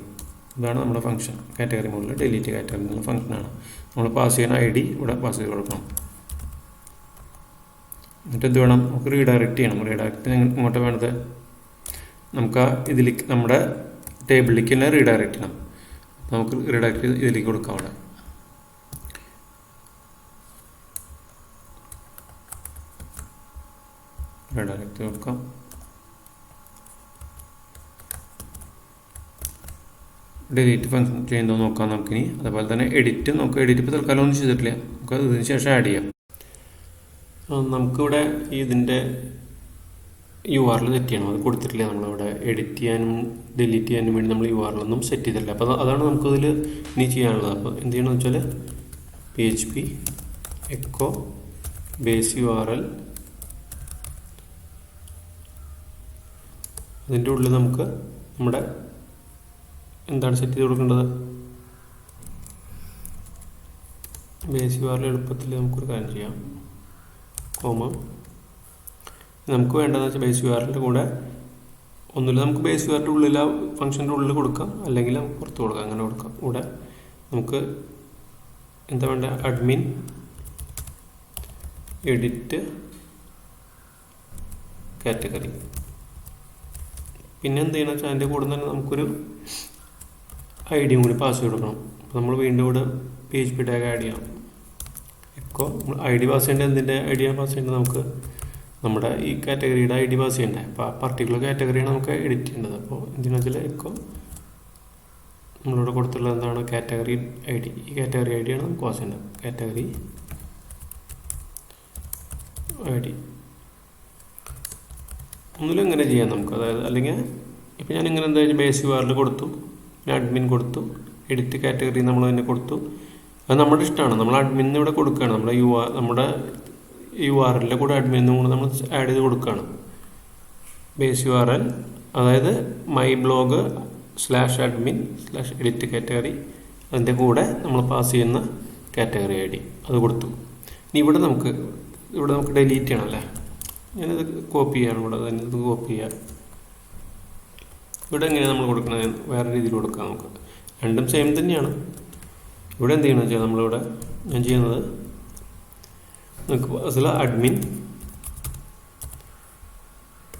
ഇതാണ് നമ്മുടെ function. Category model delete category എന്നുള്ള ഫംഗ്ഷനാണ്. നമ്മൾ പാസ് ചെയ്യുന്ന ID ഇവിടെ പാസ് ചെയ്ത് കൊടുക്കണം. എന്നിട്ട് എന്ത് വേണം, നമുക്ക് റീഡയറക്റ്റ് ചെയ്യണം. റീഡയറക്റ്റ് ഇങ്ങോട്ട് വേണ്ടത് നമുക്ക് ഇതിലേക്ക് നമ്മുടെ ടേബിളിലേക്ക് തന്നെ റീഡയറക്റ്റ് ചെയ്യണം. നമുക്ക് റീഡയറക്റ്റ് ഇതിലേക്ക് കൊടുക്കാം. അവിടെ റീഡയറക്റ്റ് കൊടുക്കാം. ഡിലീറ്റ് ഫംഗ്ഷൻ ചെയ്യുന്നതോ നോക്കാം നമുക്കിനി. അതുപോലെ തന്നെ എഡിറ്റ് ഇപ്പോൾ തൽക്കാലം ഒന്നും ചെയ്തിട്ടില്ല. നമുക്ക് ഇതിന് ശേഷം ആഡ് ചെയ്യാം. നമുക്കിവിടെ ഇതിൻ്റെ URL സെറ്റ് ചെയ്യണം. അത് കൊടുത്തിട്ടില്ല നമ്മളിവിടെ. എഡിറ്റ് ചെയ്യാനും ഡിലീറ്റ് ചെയ്യാനും വേണ്ടി നമ്മൾ URL ഒന്നും സെറ്റ് ചെയ്തിട്ടില്ല. അപ്പോൾ അതാണ് നമുക്കതിൽ ഇനി ചെയ്യാനുള്ളത്. അപ്പോൾ എന്ത് ചെയ്യണമെന്ന് വെച്ചാൽ PHP echo base URL, അതിൻ്റെ ഉള്ളിൽ നമുക്ക് നമ്മുടെ എന്താണ് സെറ്റ് ചെയ്ത് കൊടുക്കേണ്ടത്? ബേസ് URL എളുപ്പത്തിൽ നമുക്കൊരു കാര്യം ചെയ്യാം. നമുക്ക് വേണ്ടതെന്ന് വെച്ചാൽ ബേസ് URLൻ്റെ കൂടെ ഒന്നുമില്ല, നമുക്ക് ബേസ് URLൻ്റെ ഉള്ളിൽ ആ ഫംഗ്ഷൻ്റെ ഉള്ളിൽ കൊടുക്കാം, അല്ലെങ്കിൽ നമുക്ക് പുറത്ത് കൊടുക്കാം, അങ്ങനെ കൊടുക്കാം. കൂടെ നമുക്ക് എന്താ വേണ്ട? Admin edit category. പിന്നെ എന്ത് ചെയ്യണം വെച്ചാൽ അതിൻ്റെ കൂടെ തന്നെ നമുക്കൊരു ഐഡിയും കൂടി പാസ് ചെയ്ത് കൊടുക്കണം. അപ്പോൾ നമ്മൾ വീണ്ടും ഇവിടെ PHP ടാഗ് ആഡ് ചെയ്യണം. എക്കോ ID പാസ് ചെയ്യേണ്ടത് എന്തിൻ്റെ ഐഡിയ പാസ് ചെയ്യേണ്ടത്? നമുക്ക് നമ്മുടെ ഈ കാറ്റഗറിയുടെ ID പാസ് ചെയ്യണ്ടേ. അപ്പോൾ ആ പർട്ടിക്കുലർ കാറ്റഗറിയാണ് നമുക്ക് എഡിറ്റ് ചെയ്യേണ്ടത്. അപ്പോൾ എന്തിനാ വെച്ചാൽ എക്കോ നമ്മളിവിടെ കൊടുത്തുള്ളത് എന്താണ്? Category ID. ഈ കാറ്റഗറി ID ആണ് നമുക്ക് പാസ് ചെയ്യേണ്ടത്. കാറ്റഗറി ID ഒന്നുമില്ല, ഇങ്ങനെ ചെയ്യാം നമുക്ക്. അതായത് അല്ലെങ്കിൽ ഇപ്പം ഞാനിങ്ങനെ എന്താ വെച്ചാൽ ബേസ് URL കൊടുത്തു, പിന്നെ അഡ്മിൻ കൊടുത്തു, എഡിറ്റ് കാറ്റഗറി നമ്മൾ തന്നെ കൊടുത്തു. അത് നമ്മുടെ ഇഷ്ടമാണ്. നമ്മൾ അഡ്മിൻ ഇവിടെ കൊടുക്കുകയാണ്. നമ്മുടെ URLൻ്റെ കൂടെ അഡ്മിനും കൂടെ നമ്മൾ ആഡ് ചെയ്ത് കൊടുക്കുകയാണ്. ബേസ് URL, അതായത് മൈ ബ്ലോഗ് /admin/edit കാറ്റഗറി, അതിൻ്റെ കൂടെ നമ്മൾ പാസ് ചെയ്യുന്ന കാറ്റഗറി ID അത് കൊടുത്തു. ഇനി ഇവിടെ നമുക്ക് ഡിലീറ്റ് ചെയ്യണം അല്ലേ? ഞാനിത് കോപ്പി ചെയ്യണം. ഇവിടെ തന്നെ ഇത് കോപ്പി ചെയ്യാം. ഇവിടെ എങ്ങനെയാണ് നമ്മൾ കൊടുക്കുന്നത്? വേറെ രീതിയിൽ കൊടുക്കാം നമുക്ക്. രണ്ടും സെയിം തന്നെയാണ്. ഇവിടെ എന്ത് ചെയ്യണമെന്ന് വെച്ചാൽ നമ്മളിവിടെ ഞാൻ ചെയ്യുന്നത് നമുക്ക് അഡ്മിൻ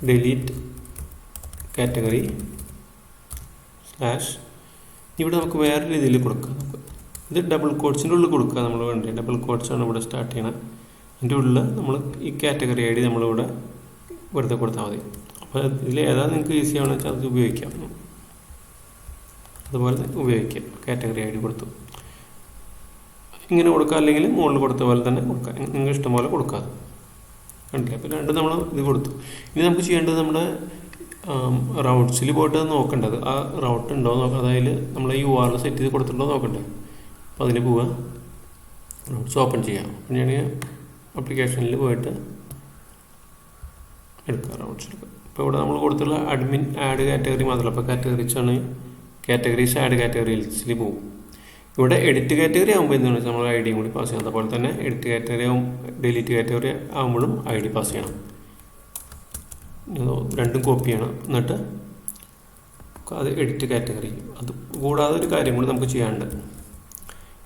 ഡിലീറ്റ് കാറ്റഗറി / ഇവിടെ നമുക്ക് വേറെ രീതിയിൽ കൊടുക്കാം. ഇത് ഡബിൾ കോട്ട്സിൻ്റെ ഉള്ളിൽ കൊടുക്കുക. നമ്മൾ വേണ്ടത് ഡബിൾ കോട്ട്സാണ് ഇവിടെ സ്റ്റാർട്ട് ചെയ്യണം. അതിൻ്റെ ഉള്ളിൽ നമ്മൾ ഈ കാറ്റഗറി ID നമ്മളിവിടെ വെറുതെ കൊടുത്താൽ മതി. അപ്പോൾ ഇതിൽ ഏതാണ് നിങ്ങൾക്ക് ഈസി ആണെന്ന് വെച്ചാൽ അത് ഉപയോഗിക്കാം. അതുപോലെ ഉപയോഗിക്കാം. കാറ്റഗറി ID കൊടുത്തു ഇങ്ങനെ കൊടുക്കുക, അല്ലെങ്കിൽ മുകളിൽ കൊടുത്ത പോലെ തന്നെ കൊടുക്കുക. നിങ്ങൾക്ക് ഇഷ്ടം പോലെ കൊടുക്കാം. കണ്ടില്ല? അപ്പോൾ രണ്ടും നമ്മൾ ഇത് കൊടുത്തു. ഇനി നമുക്ക് ചെയ്യേണ്ടത് നമ്മുടെ റൗട്ട്സിൽ പോയിട്ട് നോക്കേണ്ടത് ആ റൗട്ട് ഉണ്ടോ നോക്കാം. അതായത് നമ്മൾ ഈ URL സെറ്റ് ചെയ്ത് കൊടുത്തിട്ടുണ്ടോ നോക്കണ്ടേ. അപ്പോൾ അതിന് പോവുക, റൗട്ട്സ് ഓപ്പൺ ചെയ്യാം. അപ്പം ഞാൻ ആപ്ലിക്കേഷനിൽ പോയിട്ട് എടുക്കുക, റൗട്ട്സ് എടുക്കുക. ഇപ്പോൾ ഇവിടെ നമ്മൾ കൊടുത്തുള്ള അഡ്മിൻ ആഡ് കാറ്റഗറി മാത്രമല്ല, അപ്പോൾ കാറ്റഗറീസ് ആഡ് കാറ്റഗറീസിൽ പോകും. ഇവിടെ എഡിറ്റ് കാറ്റഗറി ആകുമ്പോൾ എന്താണെന്ന് വെച്ചാൽ നമ്മൾ ID കൂടി പാസ് ചെയ്യണം. അതുപോലെ തന്നെ എഡിറ്റ് കാറ്റഗറി ഡിലീറ്റ് കാറ്റഗറി ആകുമ്പോഴും ID പാസ് ചെയ്യണം. രണ്ടും കോപ്പി ചെയ്യണം. എന്നിട്ട് അത് എഡിറ്റ് കാറ്റഗറി. അത് കൂടാതെ ഒരു കാര്യം കൂടി നമുക്ക് ചെയ്യാനുണ്ട്.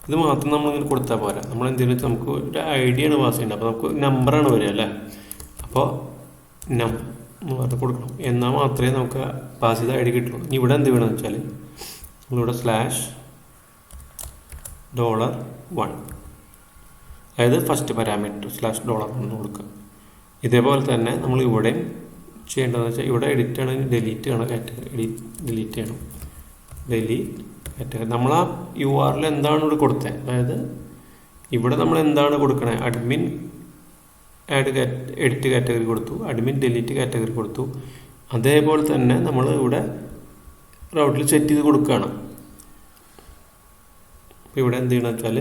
ഇത് മാത്രം നമ്മളിങ്ങനെ കൊടുത്താൽ പോരാ. നമ്മൾ എന്തെങ്കിലും വെച്ചാൽ നമുക്ക് ഒരു ID ആണ് പാസ് ചെയ്യേണ്ടത്. അപ്പോൾ നമുക്ക് നമ്പറാണ് വരിക അല്ലേ. അപ്പോൾ നം എന്ന് പറഞ്ഞ് കൊടുക്കണം. എന്നാൽ മാത്രമേ നമുക്ക് പാസ് ചെയ്ത ID കിട്ടുള്ളൂ. ഇനി ഇവിടെ എന്ത് വേണമെന്ന് വെച്ചാൽ നമ്മളിവിടെ $1, അതായത് ഫസ്റ്റ് പാരാമീറ്റർ $1 കൊടുക്കുക. ഇതേപോലെ തന്നെ നമ്മൾ ഇവിടെയും ചെയ്യേണ്ടതെന്ന് വെച്ചാൽ ഇവിടെ എഡിറ്റ് ആണ്, ഡിലീറ്റ് ആണ് കാറ്റഗറി. ഡിലീറ്റ് ചെയ്യണം. Delete category. നമ്മൾ ആ URL എന്താണ് ഇവിടെ കൊടുത്തത്, അതായത് ഇവിടെ നമ്മൾ എന്താണ് കൊടുക്കണേ? അഡ്മിൻ എഡിറ്റ് കാറ്റഗറി കൊടുത്തു, അഡ്മിൻ ഡിലീറ്റ് കാറ്റഗറി കൊടുത്തു. അതേപോലെ തന്നെ നമ്മൾ ഇവിടെ റൗട്ടിൽ സെറ്റ് ചെയ്ത് കൊടുക്കുകയാണ്. അപ്പോൾ ഇവിടെ എന്ത് ചെയ്യണമെന്ന് വെച്ചാൽ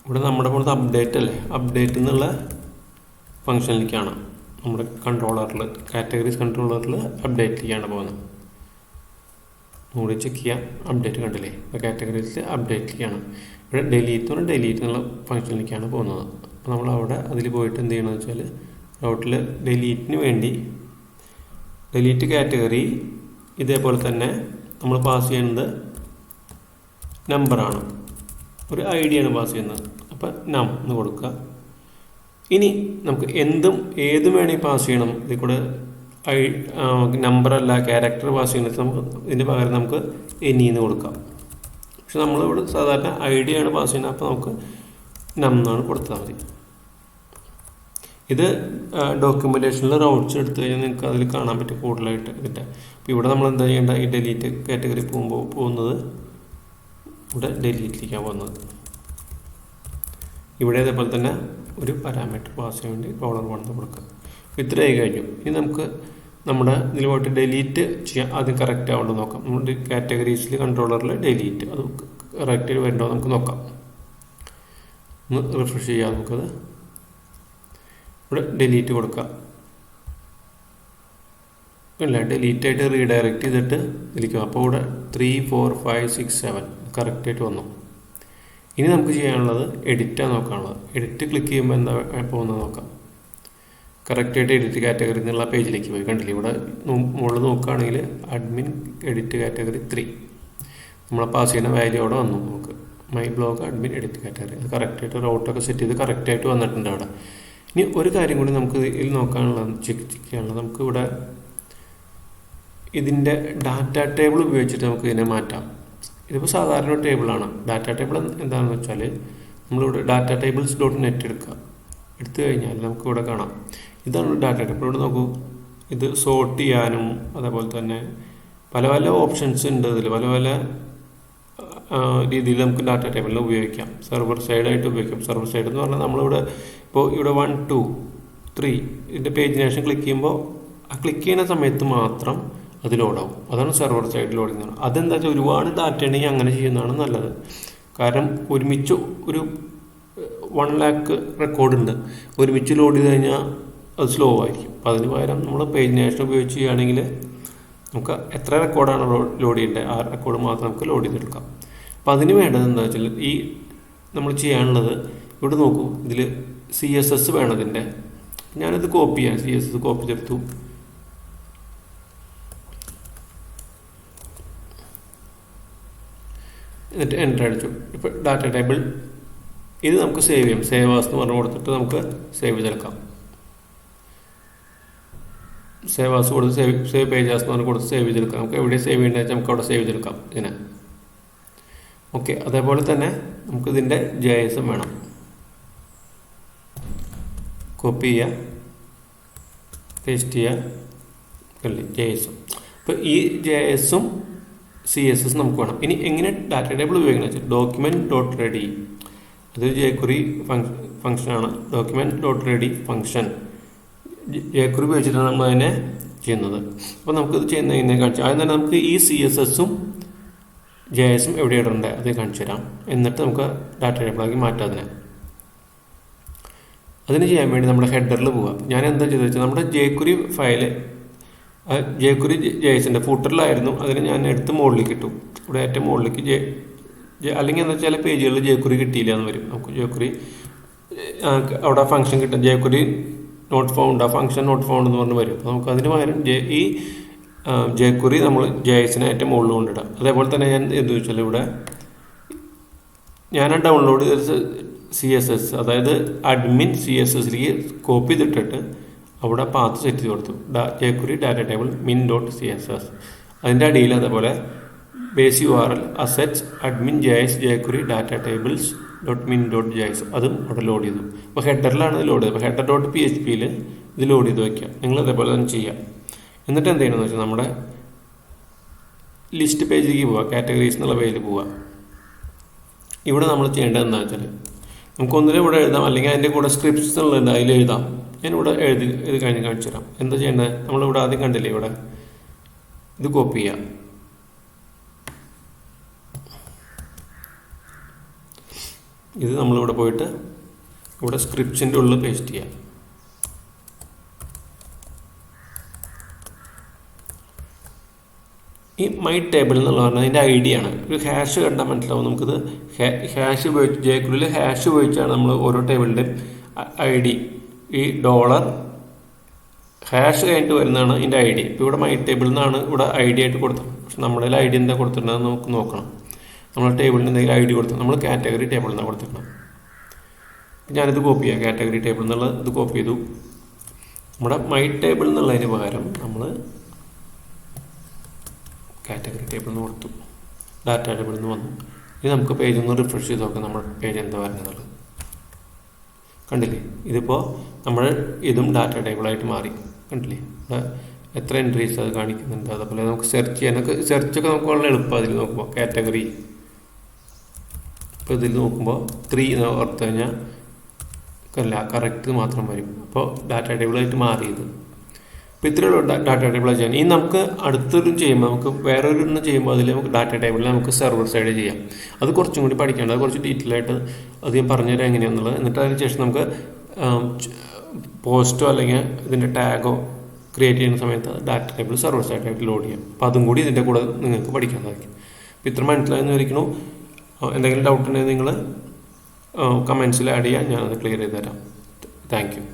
ഇവിടെ നമ്മുടെ പുറത്ത് അപ്ഡേറ്റ് അല്ലേ, അപ്ഡേറ്റ് എന്നുള്ള ഫംഗ്ഷനിലേക്കാണ് നമ്മുടെ കൺട്രോളറിൽ, കാറ്റഗറീസ് കൺട്രോളറിൽ അപ്ഡേറ്റിലേക്കാണ് പോകുന്നത്. കൂടി ചെക്ക് ചെയ്യാം. അപ്ഡേറ്റ് കണ്ടില്ലേ? ഇപ്പോൾ കാറ്റഗറീസിൽ അപ്ഡേറ്റിലേക്കാണ്. ഇവിടെ ഡിലീറ്റ് എന്നുള്ള ഫംഗ്ഷനിലേക്കാണ് പോകുന്നത്. അപ്പോൾ നമ്മൾ അവിടെ അതിൽ പോയിട്ട് എന്ത് ചെയ്യണമെന്ന് വെച്ചാൽ റൗട്ടിൽ ഡിലീറ്റിന് വേണ്ടി ഡിലീറ്റ് കാറ്റഗറി ഇതേപോലെ തന്നെ നമ്മൾ പാസ് ചെയ്യുന്നത് നമ്പറാണ്, ഒരു ID ആണ് പാസ് ചെയ്യുന്നത്. അപ്പോൾ നം എന്ന് കൊടുക്കുക. ഇനി നമുക്ക് ഏതും വേണമെങ്കിൽ പാസ് ചെയ്യണം. ഇതിൽ കൂടെ നമ്പറല്ല ക്യാരക്ടർ പാസ് ചെയ്യുന്നത് നമുക്ക് ഇതിൻ്റെ പകരം നമുക്ക് എന്ന് കൊടുക്കാം. പക്ഷെ നമ്മളിവിടെ സാധാരണ ID ആണ് പാസ് ചെയ്യുന്നത്. അപ്പോൾ നമുക്ക് നം എന്നാണ് കൊടുത്താൽ മതി. ഇത് ഡോക്യുമെൻറ്റേഷനിൽ റൗട്ട്സ് എടുത്തു കഴിഞ്ഞാൽ നിങ്ങൾക്ക് അതിൽ കാണാൻ പറ്റും കൂടുതലായിട്ട് ഇതിൻ്റെ. അപ്പോൾ ഇവിടെ നമ്മൾ എന്താ ചെയ്യേണ്ട? ഈ ഡിലീറ്റ് കാറ്റഗറി പോകുന്നത് ഇവിടെ ഡിലീറ്റിലേക്കാണ് പോകുന്നത്. ഇവിടെ അതേപോലെ തന്നെ ഒരു പാരാമീറ്റർ പാസ് ചെയ്യാൻ വേണ്ടി $1 കൊടുക്കുക. ഇത്രയായി കഴിഞ്ഞു. ഇനി നമുക്ക് നമ്മുടെ ഇതിൽ പോയിട്ട് ഡിലീറ്റ് ചെയ്യാം. ആദ്യം കറക്റ്റ് ആവുണ്ടോ നോക്കാം. നമ്മുടെ കാറ്റഗറീസിൽ കൺട്രോളറിൽ ഡിലീറ്റ് അത് കറക്റ്റ് വരുന്നുണ്ടോ നമുക്ക് നോക്കാം. ഒന്ന് റിഫ്രഷ് ചെയ്യാം. നമുക്കത് ഇവിടെ ഡിലീറ്റ് കൊടുക്കാം. ഇല്ല, ഡിലീറ്റ് ആയിട്ട് റീഡയറക്റ്റ് ചെയ്തിട്ട് ഇതിലിക്കും. അപ്പോൾ ഇവിടെ 3, 4, 5, 6, 7 കറക്റ്റായിട്ട് വന്നു. ഇനി നമുക്ക് ചെയ്യാനുള്ളത് എഡിറ്റാണ് നോക്കാനുള്ളത്. എഡിറ്റ് ക്ലിക്ക് ചെയ്യുമ്പോൾ എന്താ പോകുന്നത് നോക്കാം. കറക്റ്റായിട്ട് എഡിറ്റ് കാറ്റഗറി എന്നുള്ള പേജിലേക്ക് പോയി. കണ്ടില്ലേ, ഇവിടെ മുകളിൽ നോക്കുകയാണെങ്കിൽ അഡ്മിൻ എഡിറ്റ് കാറ്റഗറി 3 നമ്മളെ പാസ് ചെയ്യുന്ന വാല്യൂ അവിടെ വന്നു. നമുക്ക് my blog admin edit category അത് കറക്റ്റായിട്ട് റൗട്ടൊക്കെ സെറ്റ് ചെയ്ത് കറക്റ്റായിട്ട് വന്നിട്ടുണ്ട് അവിടെ. ഇനി ഒരു കാര്യം കൂടി നമുക്ക് ഇതിൽ നോക്കാനുള്ളത് ചെക്ക് ചെയ്യാനുള്ളത്, നമുക്ക് ഇവിടെ ഇതിൻ്റെ ഡാറ്റ ടേബിൾ ഉപയോഗിച്ചിട്ട് നമുക്ക് ഇതിനെ മാറ്റാം. ഇതിപ്പോൾ സാധാരണ ഒരു ടേബിളാണ്. ഡാറ്റ ടേബിൾ എന്താണെന്ന് വെച്ചാൽ നമ്മളിവിടെ ഡാറ്റ ടേബിൾസ് .net എടുക്കുക. എടുത്തു കഴിഞ്ഞാൽ നമുക്കിവിടെ കാണാം ഇതാണ് ഡാറ്റ ടേബിൾ. ഇവിടെ നോക്കൂ, ഇത് സോർട്ട് ചെയ്യാനും അതേപോലെ തന്നെ പല പല ഓപ്ഷൻസ് ഉണ്ട്. ഇതിൽ പല പല രീതിയിൽ നമുക്ക് ഡാറ്റ ടേബിളിൽ ഉപയോഗിക്കാം. സെർവർ സൈഡായിട്ട് ഉപയോഗിക്കാം. സെർവർ സൈഡ് എന്ന് പറഞ്ഞാൽ നമ്മളിവിടെ ഇപ്പോൾ ഇവിടെ 1, 2, 3 ഇതിൻ്റെ പേജിന് ശേഷം ക്ലിക്ക് ചെയ്യുമ്പോൾ ആ ക്ലിക്ക് ചെയ്യുന്ന സമയത്ത് മാത്രം അത് ലോഡാവും. അതാണ് സെർവർ സൈഡ് ലോഡിംഗ്. അതെന്താ വെച്ചാൽ ഒരുപാട് ഡാറ്റ ഉണ്ടെങ്കിൽ അങ്ങനെ ചെയ്യുന്നതാണ് നല്ലത്. കാരണം ഒരുമിച്ച് ഒരു 1 lakh റെക്കോർഡുണ്ട്, ഒരുമിച്ച് ലോഡ് ചെയ്ത് കഴിഞ്ഞാൽ അത് സ്ലോ ആയിരിക്കും. അപ്പോൾ അതിന് പകരം നമ്മൾ പേജിനേഷൻ ഉപയോഗിച്ച് ചെയ്യുകയാണെങ്കിൽ നമുക്ക് എത്ര റെക്കോർഡാണ് ലോഡ് ചെയ്യേണ്ടത് ആ റെക്കോർഡ് മാത്രം നമുക്ക് ലോഡ് ചെയ്തെടുക്കാം. അപ്പോൾ അതിന് വേണ്ടത് എന്താ വെച്ചാൽ ഈ നമ്മൾ ചെയ്യാനുള്ളത് ഇവിടെ നോക്കൂ, ഇതിൽ CSS വേണം ഇതിൻ്റെ. ഞാനിത് കോപ്പി ചെയ്യാം. CSS കോപ്പി ചെയ്തെടുത്തു. എന്നിട്ട് എൻ്റർ അടിച്ചു. ഇപ്പോൾ ഡാറ്റ ടേബിൾ ഇത് നമുക്ക് സേവ് ചെയ്യാം. സേവ് ആസ് എന്ന് പറഞ്ഞു കൊടുത്തിട്ട് നമുക്ക് സേവ് ചെയ്തെടുക്കാം. സേവ് ആസ് കൊടുത്ത് സേവ് പേജാസ് എന്ന് പറഞ്ഞ് കൊടുത്ത് സേവ് ചെയ്തെടുക്കാം. നമുക്ക് എവിടെ സേവ് ചെയ്യേണ്ടത് വെച്ചാൽ നമുക്ക് അവിടെ സേവ് ചെയ്തെടുക്കാം ഇങ്ങനെ. ഓക്കെ, അതേപോലെ തന്നെ നമുക്കിതിൻ്റെ JS വേണം. കോപ്പി ചെയ്യുക, പേസ്റ്റ് ചെയ്യുക, JS. അപ്പോൾ ഈ JS CSS നമുക്ക് വേണം. ഇനി എങ്ങനെ ഡാറ്റ ടേബിൾ ഉപയോഗിക്കുന്നത് വെച്ചാൽ document.ready അത് jQuery ഫംഗ്ഷനാണ്. document.ready ഫംഗ്ഷൻ jQuery ഉപയോഗിച്ചിട്ടാണ് നമ്മൾ അതിനെ ചെയ്യുന്നത്. അപ്പോൾ നമുക്കിത് ചെയ്യുന്നതിനെ കാണിച്ചു. ആദ്യം തന്നെ നമുക്ക് ഈ CSSഉം JSഉം എവിടെ ഇടേണ്ടത് അത് കാണിച്ചു തരാം. എന്നിട്ട് നമുക്ക് ഡാറ്റ ടേബിളാക്കി മാറ്റാം അതിനെ. അതിന് ചെയ്യാൻ വേണ്ടി നമ്മുടെ ഹെഡറിൽ പോവുക. ഞാൻ എന്താ ചെയ്തത് വെച്ചാൽ നമ്മുടെ jQuery ഫയല് jQuery JSൻ്റെ ഫൂട്ടറിലായിരുന്നു. അതിന് ഞാൻ എടുത്ത് മുകളിലേക്ക് ഇട്ടു. ഇവിടെ ഏറ്റവും മുകളിലേക്ക് അല്ലെങ്കിൽ എന്താ വെച്ചാൽ പേജുകളിൽ jQuery കിട്ടിയില്ല എന്ന് വരും. നമുക്ക് jQuery അവിടെ ഫംഗ്ഷൻ കിട്ടും. jQuery നോട്ട് ഫൗണ്ട്, ആ ഫംഗ്ഷൻ നോട്ട് ഫൗണ്ട് എന്ന് പറഞ്ഞ് വരും. അപ്പോൾ നമുക്ക് അതിന് പകരം ഈ jQuery നമ്മൾ JSനെ ഏറ്റവും മുകളിൽ കൊണ്ടിടാം. അതേപോലെ തന്നെ ഞാൻ എന്ത് വെച്ചാൽ ഇവിടെ ഞാൻ ഡൗൺലോഡ് ചെയ്ത CSS അതായത് അഡ്മിൻ CSSലേക്ക് കോപ്പി ചെയ്തിട്ടിട്ട് അവിടെ പാത്ത് സെറ്റ് ചെയ്ത് കൊടുത്തു. jQuery data table min.css. അതിൻ്റെ അടിയിൽ അതേപോലെ base URL assets admin JS jQuery data tables .min.js അതും അവിടെ ലോഡ് ചെയ്തു. അപ്പോൾ ഹെഡറിലാണ് ഇത് ലോഡ് ചെയ്തത്. അപ്പോൾ header.phpയിൽ ഇത് ലോഡ് ചെയ്ത് വയ്ക്കുക. നിങ്ങൾ അതേപോലെ തന്നെ ചെയ്യാം. എന്നിട്ട് എന്ത് ചെയ്യണമെന്ന് വെച്ചാൽ നമ്മുടെ ലിസ്റ്റ് പേജിലേക്ക് പോവുക. കാറ്റഗറീസ് എന്നുള്ള പേജിൽ പോവുക. ഇവിടെ നമ്മൾ ചെയ്യേണ്ടത് എന്താണെന്ന് വെച്ചാൽ നമുക്കൊന്നിലും ഇവിടെ എഴുതാം, അല്ലെങ്കിൽ അതിൻ്റെ കൂടെ സ്ക്രിപ്റ്റ്സ് എന്നുള്ളത് അതിൽ എഴുതാം. ഞാനിവിടെ ഇത് കഴിഞ്ഞ് കാണിച്ചു തരാം. എന്താ ചെയ്യേണ്ടത്, നമ്മളിവിടെ ആദ്യം കണ്ടില്ലേ, ഇവിടെ ഇത് കോപ്പി ചെയ്യാം. ഇത് നമ്മളിവിടെ പോയിട്ട് ഇവിടെ സ്ക്രിപ്റ്റ്സിൻ്റെ ഉള്ളിൽ പേസ്റ്റ് ചെയ്യാം. ഈ മൈ ടേബിൾ എന്നുള്ള പറഞ്ഞാൽ അതിൻ്റെ ID ആണ്. ഒരു ഹാഷ് കണ്ടാൽ മനസ്സിലാവും. നമുക്കിത് ഹാഷ് ഉപയോഗിച്ച് jQueryയിൽ ഹാഷ് ഉപയോഗിച്ചാണ് നമ്മൾ ഓരോ ടേബിളിൻ്റെ ID ഈ ഹാഷ് കഴിഞ്ഞിട്ട് വരുന്നതാണ് ഇതിൻ്റെ ID. ഇപ്പോൾ ഇവിടെ മൈ ടേബിളിൽ നിന്നാണ് ഇവിടെ ID ആയിട്ട് കൊടുത്തത്. പക്ഷെ നമ്മുടെ ID എന്താ കൊടുത്തിട്ടുണ്ടെന്ന് നമുക്ക് നോക്കണം. നമ്മൾ ടേബിളിന് എന്തെങ്കിലും ID കൊടുത്തു. നമ്മൾ കാറ്റഗറി ടേബിളിൽ നിന്നാണ് കൊടുത്തിട്ടുണ്ട്. ഞാനിത് കോപ്പി ചെയ്യാം. കാറ്റഗറി ടേബിൾ എന്നുള്ള ഇത് കോപ്പി ചെയ്തു. നമ്മുടെ മൈ ടേബിൾ എന്നുള്ളതിന് പകരം നമ്മൾ കാറ്റഗറി ടേബിളിൽ നിന്ന് കൊടുത്തു. ഡാറ്റ ടേബിളിൽ നിന്ന് വന്നു. ഇനി നമുക്ക് പേജ് ഒന്ന് റിഫ്രഷ് ചെയ്ത് നോക്കാം നമ്മുടെ പേജ് എന്താ വരുന്നത്. കണ്ടില്ലേ, ഇതിപ്പോൾ നമ്മൾ ഇതും ഡാറ്റ ടേബിളായിട്ട് മാറി. കണ്ടില്ലേ, എത്ര എൻട്രീസ് അത് കാണിക്കുന്നുണ്ട്. അതുപോലെ നമുക്ക് സെർച്ച് ചെയ്യാനൊക്കെ, സെർച്ചൊക്കെ നമുക്ക് വളരെ എളുപ്പമാണ്. അതിൽ നോക്കുമ്പോൾ കാറ്റഗറി ഇപ്പോൾ ഇതിൽ നോക്കുമ്പോൾ 3 എന്ന് ഓർത്ത് കഴിഞ്ഞാൽ അല്ല കറക്റ്റ് മാത്രം വരും. അപ്പോൾ ഡാറ്റ ടേബിളായിട്ട് മാറിയത്. അപ്പോൾ ഇത്രയുള്ള ഡാറ്റ ടേബിൾ ചെയ്യാൻ. ഇനി നമുക്ക് അടുത്തൊരു ചെയ്യുമ്പോൾ നമുക്ക് വേറൊരു ചെയ്യുമ്പോൾ അതിൽ നമുക്ക് ഡാറ്റ ടേബിളിൽ നമുക്ക് സെർവർ സൈഡ് ചെയ്യാം. അത് കുറച്ചും കൂടി പഠിക്കേണ്ടത്, അത് കുറച്ച് ഡീറ്റെയിൽ ആയിട്ട് അത് ഞാൻ പറഞ്ഞുതരാം എങ്ങനെയാണെന്നുള്ളത്. എന്നിട്ട് അതിന് ശേഷം നമുക്ക് പോസ്റ്റോ അല്ലെങ്കിൽ ഇതിൻ്റെ ടാഗോ ക്രിയേറ്റ് ചെയ്യുന്ന സമയത്ത് ഡാറ്റ ടേബിൾ സെർവർ സൈഡായിട്ട് ലോഡ് ചെയ്യാം. അപ്പോൾ അതും കൂടി ഇതിൻ്റെ കൂടെ നിങ്ങൾക്ക് പഠിക്കാൻ സാധിക്കും. അപ്പോൾ ഇത്ര മനസ്സിലായെന്ന് വിചാരിക്കുന്നു. എന്തെങ്കിലും ഡൗട്ട് ഉണ്ടെങ്കിൽ നിങ്ങൾ കമൻസിൽ ആഡ് ചെയ്യാം, ഞാനത് ക്ലിയർ ചെയ്ത് തരാം. Thank you.